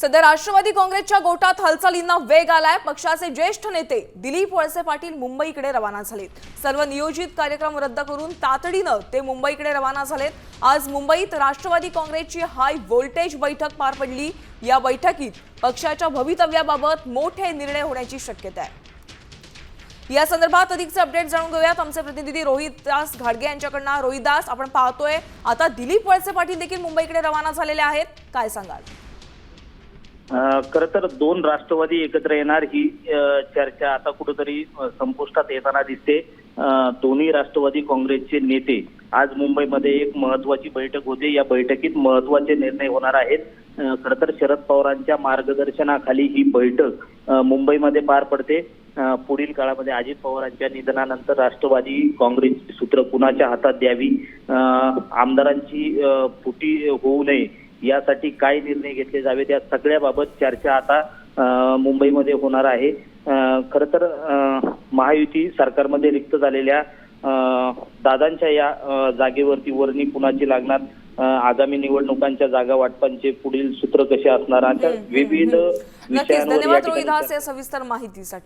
सध्या राष्ट्रवादी काँग्रेसच्या गोटात हालचालींना वेग आलाय। पक्षाचे ज्येष्ठ नेते दिलीप वळसे पाटील मुंबईकडे रवाना झालेत। सर्व नियोजित कार्यक्रम रद्द करून तातडीनं ते मुंबईकडे रवाना झालेत। आज मुंबईत राष्ट्रवादी काँग्रेसची हाय व्होल्टेज बैठक पार पडली। या बैठकीत पक्षाच्या भवितव्याबाबत मोठे निर्णय होण्याची शक्यता आहे। या संदर्भात अधिकचे अपडेट जाणून घेऊयात आमचे प्रतिनिधी रोहितदास घाडगे यांच्याकडून। रोहितदास, आपण पाहतोय आता दिलीप वळसे पाटील देखील मुंबईकडे रवाना झालेले आहेत, काय सांगाल? खरं तर दोन राष्ट्रवादी एकत्र येणार ही चर्चा आता कुठेतरी संपुष्टात येताना दिसते। दोन्ही राष्ट्रवादी काँग्रेसचे नेते आज मुंबईमध्ये एक महत्त्वाची बैठक होते। या बैठकीत महत्त्वाचे निर्णय होणार आहेत। खरं तर शरद पवारांच्या मार्गदर्शनाखाली ही बैठक मुंबईमध्ये पार पडते। पुढील काळामध्ये अजित पवारांच्या निधनानंतर राष्ट्रवादी काँग्रेसची सूत्र कुणाच्या हातात द्यावी, आमदारांची फुटी होऊ नये यासाठी काय निर्णय घेतले जावेत, या सगळ्याबाबत चर्चा आता मुंबईमध्ये होणार आहे। खरं तर महायुती सरकारमध्ये रिक्त झालेल्या दादांच्या या जागेवरती वर्णी कुणाची लागणार, आगामी निवडणुकांच्या जागा वाटपांचे पुढील सूत्र कसे असणार, अशा विविध नक्कीच विषयांवर धन्यवाद रोहितदास या सविस्तर माहितीसाठी।